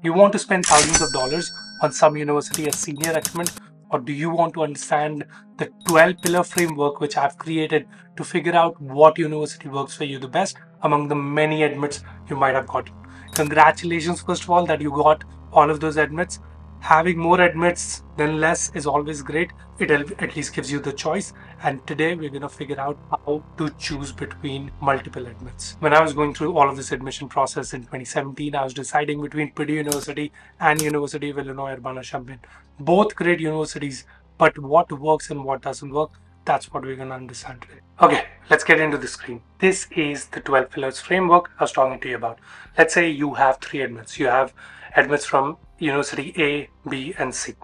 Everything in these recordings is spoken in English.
You want to spend thousands of dollars on some university as senior recommend, or do you want to understand the 12 pillar framework which I've created to figure out what university works for you the best among the many admits you might have gotten? Congratulations, first of all, that you got all of those admits. Having more admits than less is always great. It at least gives you the choice. And today we're going to figure out how to choose between multiple admits. When I was going through all of this admission process in 2017, I was deciding between Purdue University and University of Illinois Urbana-Champaign. Both great universities, but what works and what doesn't work, that's what we're going to understand today. Okay, let's get into the screen. This is the 12 pillars framework I was talking to you about. Let's say you have 3 admits. You have admits from University A, B, and C.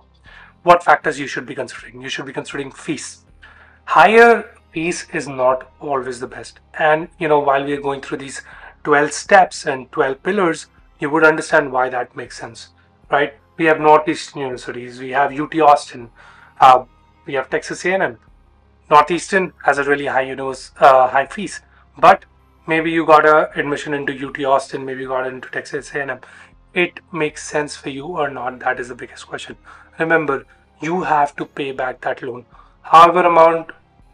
What factors you should be considering? You should be considering fees. Higher fees is not always the best. And while we are going through these 12 steps and 12 pillars, you would understand why that makes sense, right? We have Northeastern universities, we have UT Austin, we have Texas A&M. Northeastern has a really high fees, but maybe you got a admission into UT Austin, maybe you got into Texas A&M. It makes sense for you or not? That is the biggest question. Remember, you have to pay back that loan. However amount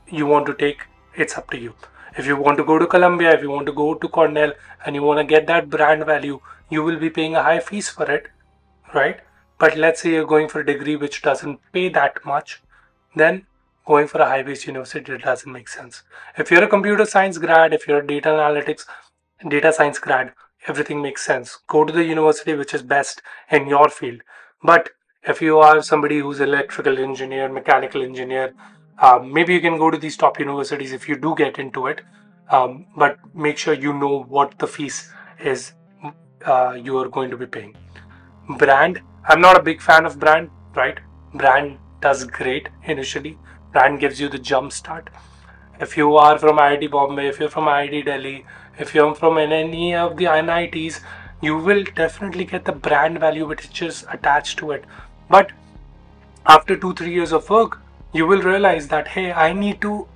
you want to take, it's up to you. If you want to go to Columbia, if you want to go to Cornell, and you want to get that brand value, you will be paying a high fees for it, right? But let's say you're going for a degree which doesn't pay that much, then going for a high-based university doesn't make sense. If you're a computer science grad, if you're a data science grad, everything makes sense. Go to the university which is best in your field. But if you are somebody who's electrical engineer, mechanical engineer, maybe you can go to these top universities if you do get into it. But make sure you know what the fees is you are going to be paying. Brand, I'm not a big fan of brand, right? Brand does great initially. Brand gives you the jump start. If you are from IIT Bombay, if you're from IIT Delhi, if you're from any of the NITs, you will definitely get the brand value which is attached to it. But after 2-3 years of work, you will realize that, hey, I need to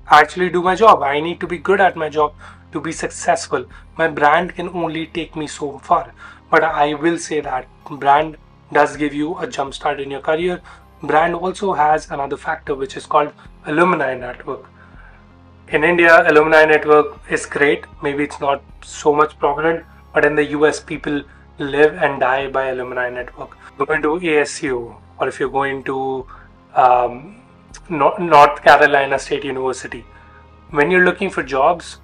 actually do my job. I need to be good at my job to be successful. My brand can only take me so far. But I will say that brand does give you a jump start in your career. Brand also has another factor which is called alumni network. In India, alumni network is great. Maybe it's not so much prominent, but in the US, people live and die by alumni network. Going to ASU, or if you're going to North Carolina State University, when you're looking for jobs,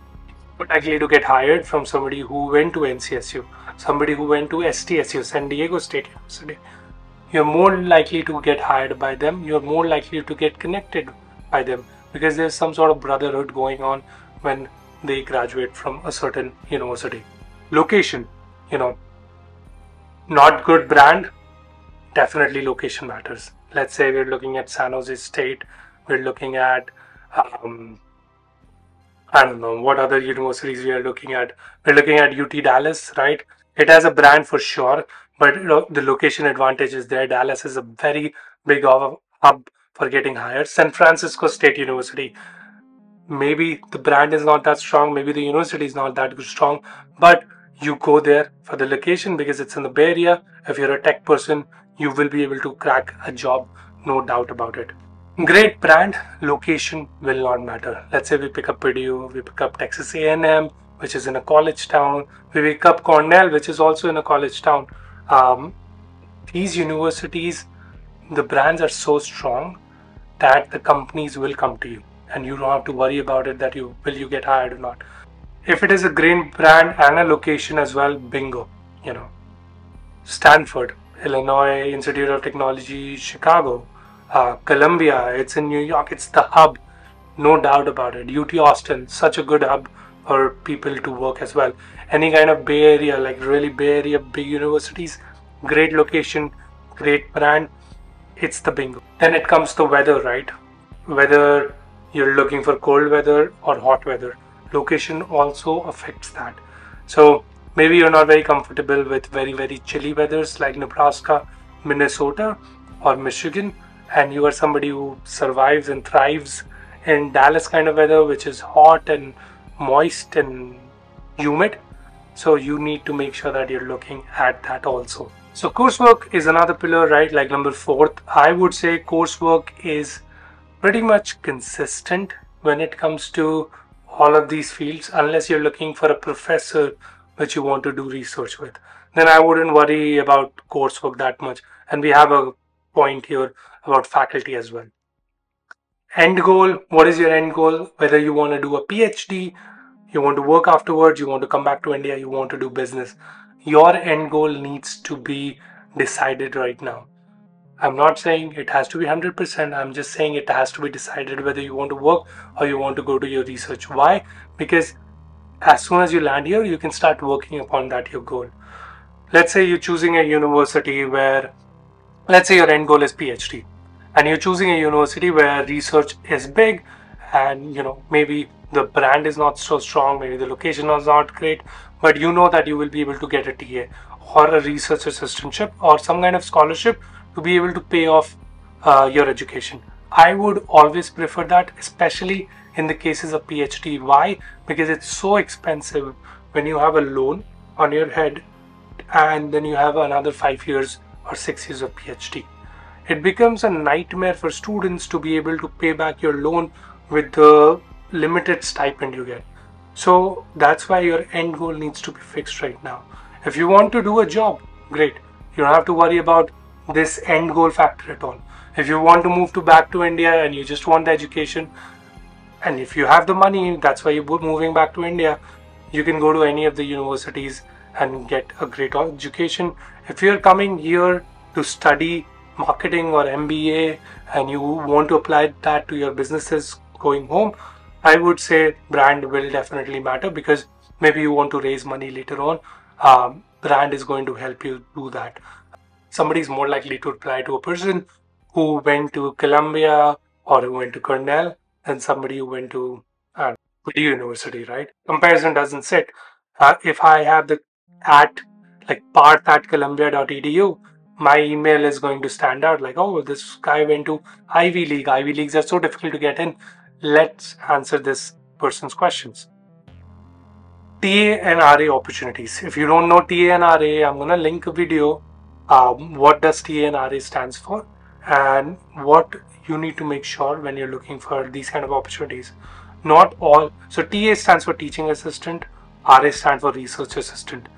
you're likely to get hired from somebody who went to NCSU, somebody who went to STSU, San Diego State University. You're more likely to get hired by them. You're more likely to get connected by them because there's some sort of brotherhood going on when they graduate from a certain university. Location, not good brand, definitely location matters. Let's say we're looking at San Jose State, we're looking at, I don't know what other universities we are looking at. We're looking at UT Dallas, right? It has a brand for sure, but the location advantage is there. Dallas is a very big hub for getting hired. San Francisco State University, maybe the brand is not that strong, maybe the university is not that strong, but you go there for the location because it's in the Bay Area. If you're a tech person, you will be able to crack a job, no doubt about it. Great brand, location will not matter. Let's say we pick up Purdue, we pick up Texas A&M, which is in a college town. We pick up Cornell, which is also in a college town. These universities, the brands are so strong that the companies will come to you and you don't have to worry about it that will you get hired or not. If it is a great brand and a location as well, bingo. Stanford, Illinois Institute of Technology, Chicago, Columbia, it's in New York, it's the hub, no doubt about it. UT Austin, such a good hub for people to work as well. Any kind of Bay Area, like really Bay Area big universities, great location, great brand, it's the bingo. Then it comes to weather, right? Whether you're looking for cold weather or hot weather, location also affects that. So maybe you're not very comfortable with very, very chilly weathers like Nebraska, Minnesota, or Michigan, and you are somebody who survives and thrives in Dallas kind of weather, which is hot and moist and humid. So you need to make sure that you're looking at that also. So coursework is another pillar, right? Like number fourth, I would say coursework is pretty much consistent when it comes to all of these fields, unless you're looking for a professor which you want to do research with. Then I wouldn't worry about coursework that much. And we have a point here about faculty as well. End goal, what is your end goal? Whether you want to do a PhD, you want to work afterwards, you want to come back to India, you want to do business. Your end goal needs to be decided right now. I'm not saying it has to be 100%. I'm just saying it has to be decided whether you want to work or you want to go to your research. Why? Because as soon as you land here, you can start working upon that your goal. Let's say you're choosing a university where, let's say your end goal is PhD, and you're choosing a university where research is big, and maybe the brand is not so strong, maybe the location is not great, but you know that you will be able to get a TA or a research assistantship or some kind of scholarship to be able to pay off your education. I would always prefer that, especially in the cases of PhD. Why? Because it's so expensive when you have a loan on your head and then you have another 5 years or 6 years of PhD. It becomes a nightmare for students to be able to pay back your loan with the limited stipend you get. So that's why your end goal needs to be fixed right now. If you want to do a job, great. You don't have to worry about this end goal factor at all. If you want to move back to India and you just want the education, and if you have the money, that's why you're moving back to India, you can go to any of the universities and get a great education. If you're coming here to study marketing or MBA and you want to apply that to your businesses going home, I would say brand will definitely matter, because maybe you want to raise money later on. Brand is going to help you do that. Somebody is more likely to reply to a person who went to Columbia or who went to Cornell than somebody who went to Purdue University, right? Comparison doesn't sit. If I have the at like parth@columbia.edu, my email is going to stand out like, oh, this guy went to Ivy League. Ivy Leagues are so difficult to get in. Let's answer this person's questions. TA and RA opportunities. If you don't know TA and RA, I'm going to link a video. What does TA and RA stands for and what you need to make sure when you're looking for these kind of opportunities. Not all. So TA stands for teaching assistant. RA stands for research assistant.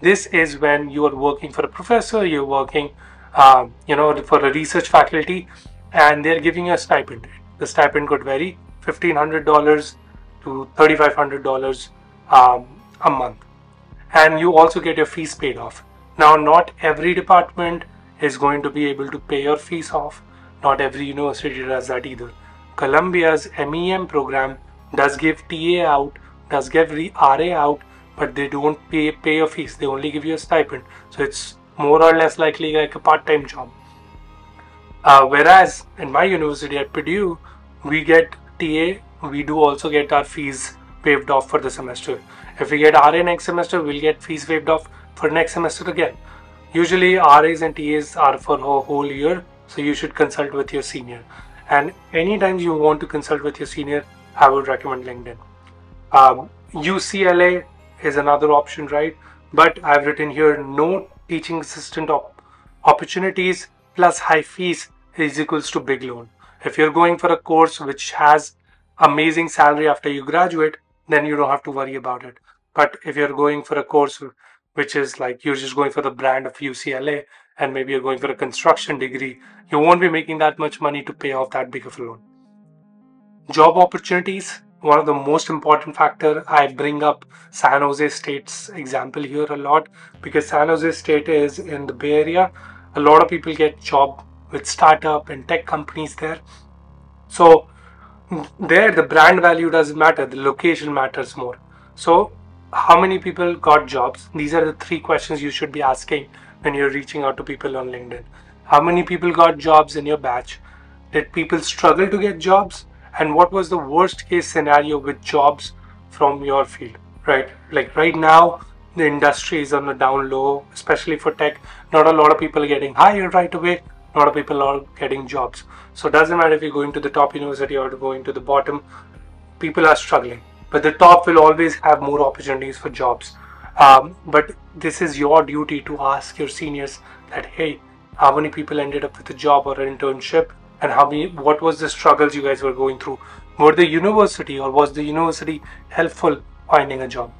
This is when you are working for a professor, you're working for a research faculty, and they're giving you a stipend. The stipend could vary $1,500 to $3,500 a month, and you also get your fees paid off. Now, not every department is going to be able to pay your fees off. Not every university does that either. Columbia's MEM program does give TA out, does give RA out, but they don't pay your fees. They only give you a stipend. So it's more or less likely like a part-time job. Whereas in my university at Purdue, we get TA, we do also get our fees waived off for the semester. If we get RA next semester, we'll get fees waived off for next semester again. Usually RAs and TAs are for a whole year, so you should consult with your senior. And anytime you want to consult with your senior, I would recommend LinkedIn. UCLA is another option, right? But I've written here, no teaching assistant opportunities plus high fees is equals to big loan. If you're going for a course which has amazing salary after you graduate, then you don't have to worry about it. But if you're going for a course which is like you're just going for the brand of UCLA and maybe you're going for a construction degree, you won't be making that much money to pay off that big of a loan. Job opportunities, one of the most important factor. I bring up San Jose State's example here a lot because San Jose State is in the Bay Area. A lot of people get job with startup and tech companies there. So there the brand value doesn't matter, the location matters more. So how many people got jobs? These are the 3 questions you should be asking when you're reaching out to people on LinkedIn. How many people got jobs in your batch? Did people struggle to get jobs? And what was the worst case scenario with jobs from your field, right? Like right now, the industry is on the down low, especially for tech. Not a lot of people are getting hired right away. A lot of people are getting jobs. So it doesn't matter if you're going to the top university or going to the bottom, people are struggling. But the top will always have more opportunities for jobs. But this is your duty to ask your seniors that, hey, how many people ended up with a job or an internship, and what was the struggles you guys were going through? Were the university or was the university helpful finding a job?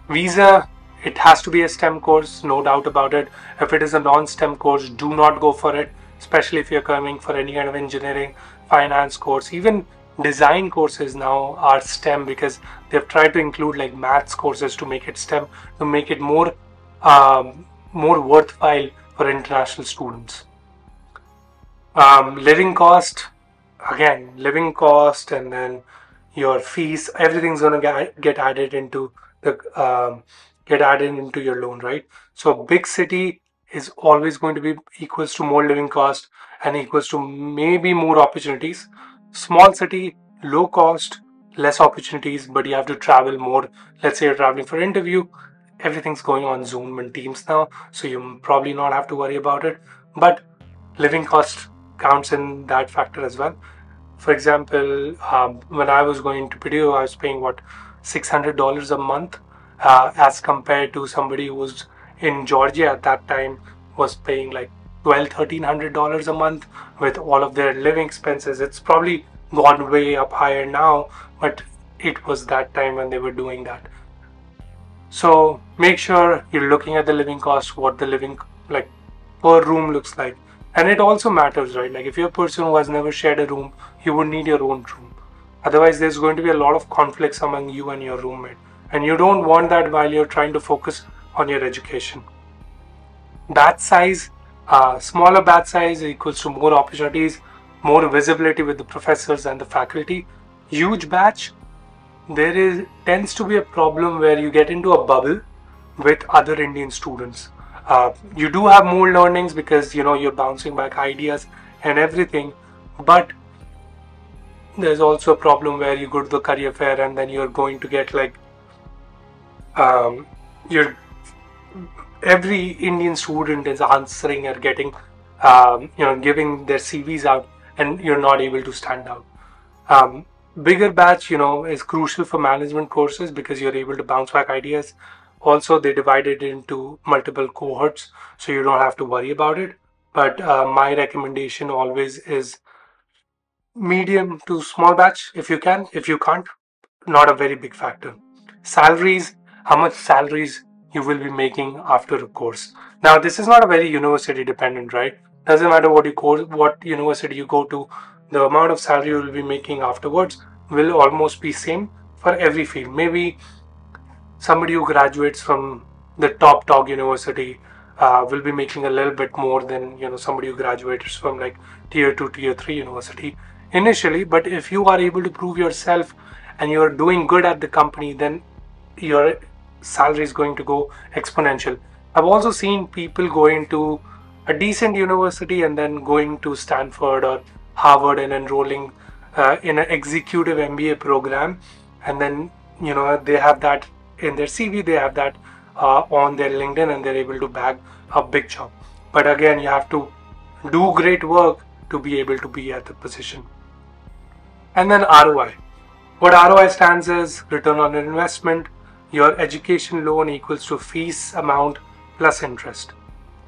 Visa, it has to be a STEM course, no doubt about it. If it is a non-STEM course, do not go for it, especially if you're coming for any kind of engineering, finance course. Even design courses now are STEM because they've tried to include like maths courses to make it STEM, to make it more worthwhile for international students. Living cost, again, living cost, and then your fees, everything's gonna get added into the get added into your loan, right? So big city is always going to be equals to more living cost and equals to maybe more opportunities. Small city, low cost, less opportunities, but you have to travel more. Let's say you're traveling for interview, everything's going on Zoom and Teams now, so you probably not have to worry about it. But living cost counts in that factor as well. For example, when I was going to Purdue, I was paying what, $600 a month, as compared to somebody who was in Georgia at that time was paying like $1,200-$1,300 a month with all of their living expenses. It's probably gone way up higher now, but it was that time when they were doing that. So make sure you're looking at the living cost, what the living like per room looks like. And it also matters, right? Like if you're a person who has never shared a room, you would need your own room. Otherwise, there's going to be a lot of conflicts among you and your roommate. And you don't want that while you're trying to focus on your education. Batch size, smaller batch size equals to more opportunities, more visibility with the professors and the faculty. Huge batch, tends to be a problem where you get into a bubble with other Indian students. You do have more learnings because you're bouncing back ideas and everything, but there's also a problem where you go to the career fair and then you're going to get like you're every Indian student is answering or getting giving their CVs out, and you're not able to stand out. Bigger batch, is crucial for management courses because you're able to bounce back ideas. Also, they divide it into multiple cohorts, so you don't have to worry about it. But my recommendation always is medium to small batch if you can. If you can't, not a very big factor. Salaries, how much salaries you will be making after a course. Now, this is not a very university dependent, right? Doesn't matter what university you go to, the amount of salary you will be making afterwards will almost be same for every field. Maybe somebody who graduates from the top dog university will be making a little bit more than somebody who graduates from like tier 2 tier 3 university initially. But if you are able to prove yourself and you're doing good at the company, then your salary is going to go exponential. I've also seen people going to a decent university and then going to Stanford or Harvard and enrolling in an executive MBA program, and then they have that in their CV, they have that on their LinkedIn, and they're able to bag a big job. But again, you have to do great work to be able to be at the position. And then ROI. What ROI stands is return on investment. Your education loan equals to fees amount plus interest.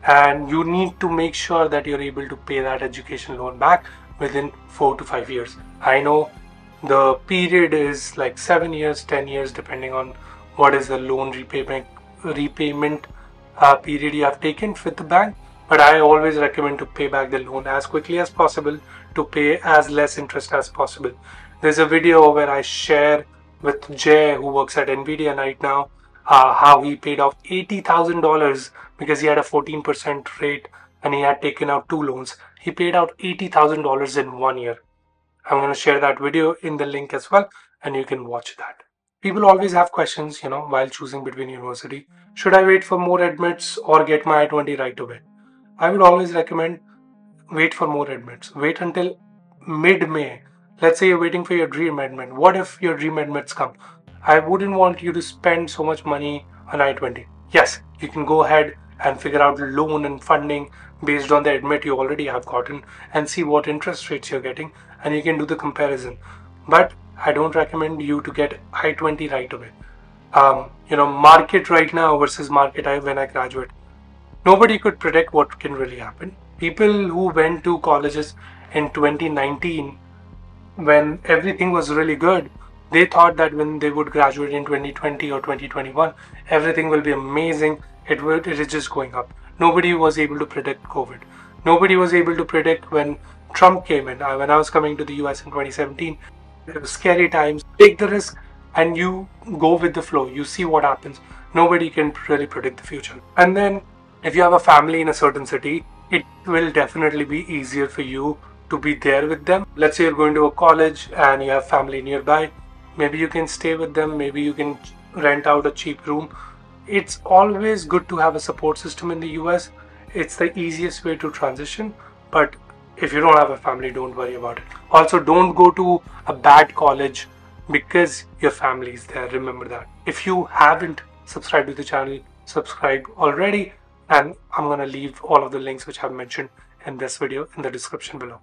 And you need to make sure that you're able to pay that education loan back within 4 to 5 years. I know the period is like 7 years, 10 years, depending on what is the loan repayment period you have taken with the bank. But I always recommend to pay back the loan as quickly as possible, to pay as less interest as possible. There's a video where I share with Jay, who works at Nvidia right now, how he paid off $80,000 because he had a 14% rate and he had taken out 2 loans. He paid out $80,000 in 1 year. I'm going to share that video in the link as well, and you can watch that. People always have questions, while choosing between university. Should I wait for more admits or get my I-20 right away? I would always recommend wait for more admits. Wait until mid-May. Let's say you're waiting for your dream admit. What if your dream admits come? I wouldn't want you to spend so much money on I-20. Yes, you can go ahead and figure out loan and funding based on the admit you already have gotten and see what interest rates you're getting, and you can do the comparison. But I don't recommend you to get I-20 right away. market right now versus market when I graduate. Nobody could predict what can really happen. People who went to colleges in 2019 when everything was really good, they thought that when they would graduate in 2020 or 2021, everything will be amazing. It is just going up. Nobody was able to predict COVID. Nobody was able to predict when Trump came in. When I was coming to the US in 2017, it was scary times. Take the risk and you go with the flow. You see what happens. Nobody can really predict the future. And then if you have a family in a certain city, it will definitely be easier for you to be there with them. Let's say you're going to a college and you have family nearby. Maybe you can stay with them. Maybe you can rent out a cheap room. It's always good to have a support system in the US. It's the easiest way to transition. But if you don't have a family, don't worry about it. Also, don't go to a bad college because your family is there. Remember that. If you haven't subscribed to the channel, subscribe already. And I'm going to leave all of the links which I've mentioned in this video in the description below.